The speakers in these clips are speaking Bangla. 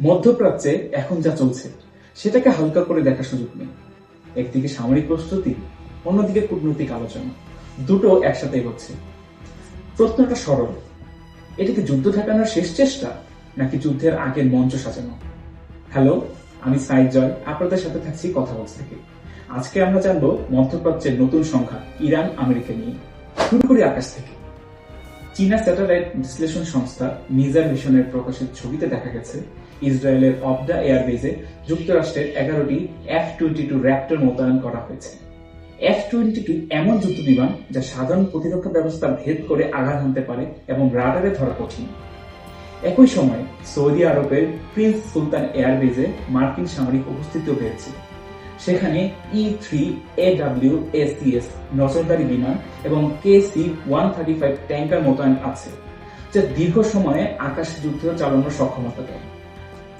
মধ্যপ্রাচ্যে এখন যা চলছে সেটাকে হালকা করে দেখার সুযোগ নেই। একদিকে সামরিক প্রস্তুতি, অন্যদিকে কূটনৈতিক আলোচনা, দুটো একসাথে হচ্ছে। প্রশ্নটা সরল, এটা কি যুদ্ধ ঠেকানোর শেষ চেষ্টা, নাকি যুদ্ধের আগের মঞ্চ সাজানো? হ্যালো, আমি সাইদ জয়, আপনাদের সাথে থাকছি কথা বলতে থেকে। আজকে আমরা জানবো মধ্যপ্রাচ্যের নতুন সংখ্যা ইরান আমেরিকা নিয়ে। শুরু করি আকাশ থেকে। চীনা স্যাটেলাইট বিশ্লেষণ সংস্থা মিজার মিশনের প্রকাশিত ছবিতে দেখা গেছে ইসরায়েলের অবদা এয়ারবেজে যুক্তরাষ্ট্রের 11টি F-22 র্যাপ্টর মোতায়েন করা হয়েছে। F-22 এমন যুদ্ধ বিমান যা সাধারণ প্রতিরক্ষা ব্যবস্থা ভেদ করে আঘাত হানতে পারে এবং রাডারে ধরা কঠিন। একই সময় সৌদি আরবের প্রিন্স সুলতান এয়ারবেজে মার্কিন সামরিক উপস্থিতিও হয়েছে। সেখানে E-3AWACS নজরদারি বিমান এবং KC-135 ট্যাঙ্কার মোতায়েন আছে, যা দীর্ঘ সময়ে আকাশ যুদ্ধ চালানোর সক্ষমতা দেয়।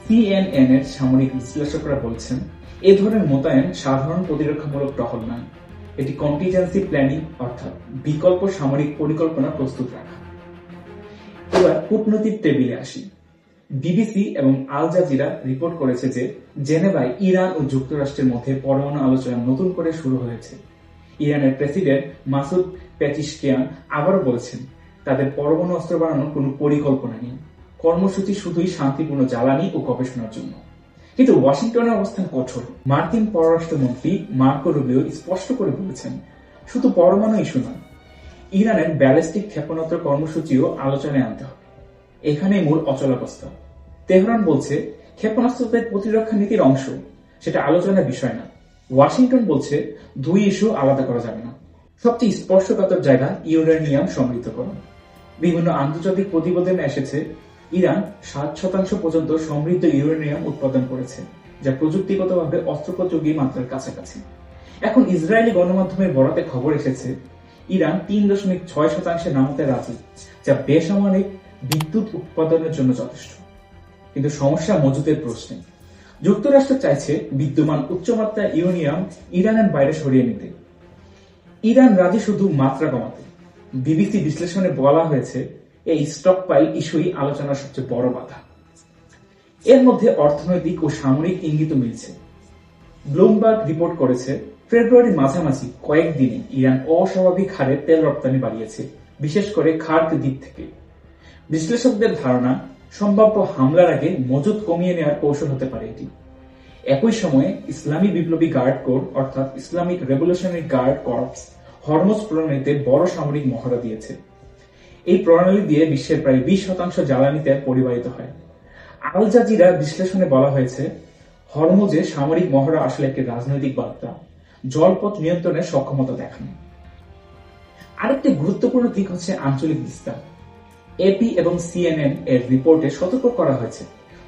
CNN এর সামরিক বিশ্লেষকরা বলছেন, এ ধরনের মোতায়েন সাধারণ প্রতিরক্ষামূলক টহল নয়, এটি কন্টিজেন্সি প্ল্যানিং অর্থাৎ বিকল্প সামরিক পরিকল্পনা প্রস্তুত রাখা। এবার কূটনৈতিক টেবিলে আসি। বিবিসি এবং আল জাজিরা রিপোর্ট করেছে যে জেনেভায় ইরান ও যুক্তরাষ্ট্রের মধ্যে পরমাণু আলোচনা নতুন করে শুরু হয়েছে। ইরানের প্রেসিডেন্ট মাসুদ পেজিশকিয়ান আবারও বলেছেন, তাদের পরমাণু অস্ত্র বাড়ানোর কোনো পরিকল্পনা নেই, কর্মসূচি শুধুই শান্তিপূর্ণ জ্বালানি ও গবেষণার জন্য। কিন্তু ওয়াশিংটনের অবস্থান কঠোর। মার্কিন পররাষ্ট্রমন্ত্রী মার্কো রুবিও স্পষ্ট করে বলেছেন, শুধু পরমাণু ইস্যু নয়, ইরানের ব্যালিস্টিক ক্ষেপণাস্ত্র কর্মসূচিও আলোচনায় আনতে হবে। এখানেই মূল অচলাবস্থা। তেহরান বলছে ক্ষেপণাস্ত্রদের প্রতিরক্ষা নীতির অংশ, সেটা আলোচনার বিষয় না। ওয়াশিংটন বলছে দুই ইস্যু আলাদা করা যাবে না। সবচেয়ে স্পর্শকাতর জায়গা ইউরেনিয়াম সমৃদ্ধকরণ। বিভিন্ন আন্তর্জাতিক প্রতিবেদনে এসেছে ইরান 7% পর্যন্ত সমৃদ্ধ ইউরেনিয়াম উৎপাদন করেছে, যা প্রযুক্তিগতভাবে অস্ত্রোপযোগী মাত্রার কাছাকাছি। এখন ইসরায়েলি গণমাধ্যমের বরাতে খবর এসেছে ইরান 3.6% নামাতে রাজি, যা বেসামরিক বিদ্যুৎ উৎপাদনের জন্য যথেষ্ট। কিন্তু সমস্যা মজুদের প্রশ্নে। যুক্তরাষ্ট্র চাইছে বিদ্যমান উচ্চমাত্রার ইউরেনিয়াম ইরানের বাইরে সরিয়ে নিতে। ইরান রাজি শুধু মাত্রা কমাতে। বিবিসি বিশ্লেষণে বলা হয়েছে, এই স্টকপাইল ইস্যুই আলোচনার সবচেয়ে বড় বাধা। এর মধ্যে অর্থনৈতিক ও সামরিক ইঙ্গিত মিলছে। ব্লুমবার্গ রিপোর্ট করেছে, ফেব্রুয়ারির মাঝামাঝি কয়েকদিনে ইরান অস্বাভাবিক হারে তেল রপ্তানি বাড়িয়েছে, বিশেষ করে খার্ক দ্বীপ থেকে। বিশ্লেষকদের ধারণা, সম্ভাব্য হামলার আগে মজুদ কমিয়ে নেওয়ার কৌশল হতে পারে এটি। একই সময়ে ইসলামী বিপ্লবী গার্ড কোর অর্থাৎ Islamic revolutionary guard corps Hormuz প্রণালীতে বড় সামরিক মহড়া দিয়েছে। এই প্রণালী দিয়ে বিশ্বের প্রায় 20% জ্বালানি তেল পরিবাহিত হয়। আল জাজিরা বিশ্লেষণে বলা হয়েছে, হরমুজে সামরিক মহড়া আসলে একটি রাজনৈতিক বার্তা, জলপথ নিয়ন্ত্রণের সক্ষমতা দেখানো। আরেকটি গুরুত্বপূর্ণ দিক হচ্ছে আঞ্চলিক বিস্তার। এপি এবং CNN এর রিপোর্টে সতর্ক করা হয়েছে,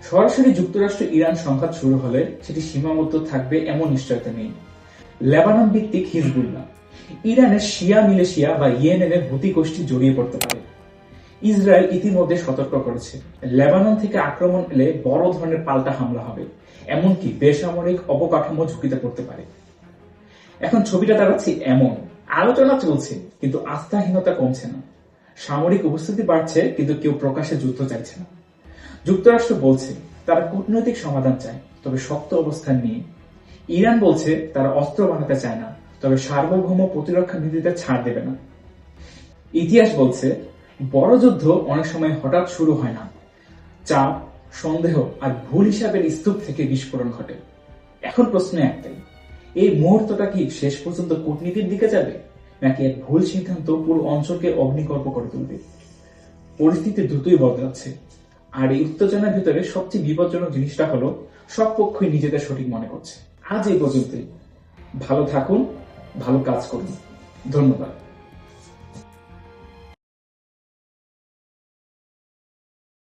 সরাসরি যুক্তরাষ্ট্র ইরান সংঘাত শুরু হলে সেটি সীমাবদ্ধ থাকবে এমন নিশ্চয়তা নেই। লেবানন ভিত্তিক হিজবুল্লাহ, ইরানের শিয়া মিলেশিয়া বা ইয়েমেনের হুতি গোষ্ঠী জড়িয়ে পড়তে পারে। ইসরায়েল ইতিমধ্যে সতর্ক করেছে, লেবানন থেকে আক্রমণ এলে বড় ধরনের পাল্টা হামলা হবে, এমনকি বেসামরিক অবকাঠামো ঝুঁকিতে পড়তে পারে। এখন ছবিটা দাঁড়াচ্ছে এমন, আলোচনা চলছে কিন্তু আস্থাহীনতা কমছে না। সামরিক উপস্থিতি বাড়ছে কিন্তু কেউ প্রকাশ্যে যুদ্ধ চাইছে না। যুক্তরাষ্ট্র বলছে তারা কূটনৈতিক সমাধান চায়, তবে শক্ত অবস্থান নিয়ে। ইরান বলছে তারা অস্ত্র বানাতে চায় না, তবে সার্বভৌম প্রতিরক্ষা নীতিতে ছাড় দেবে না। ইতিহাস বলছে বড় যুদ্ধ অনেক সময় হঠাৎ শুরু হয় না, চাপ, সন্দেহ আর ভুল হিসাবের স্তূপ থেকে বিস্ফোরণ ঘটে। এখন প্রশ্ন একটাই, এই মুহূর্তটা কি শেষ পর্যন্ত কূটনীতির দিকে যাবে, নাকি এক ভুল সিদ্ধান্ত পুরো অঞ্চলকে অগ্নিগর্ভ করে তুলবে? পরিস্থিতি দ্রুতই বদলাচ্ছে, আর এই উত্তেজনার ভিতরে সবচেয়ে বিপজ্জনক জিনিসটা হলো সব পক্ষই নিজেদের সঠিক মনে করছে। আজ এই পর্যন্তই। ভালো থাকুন, ভালো কাজ করুন। ধন্যবাদ।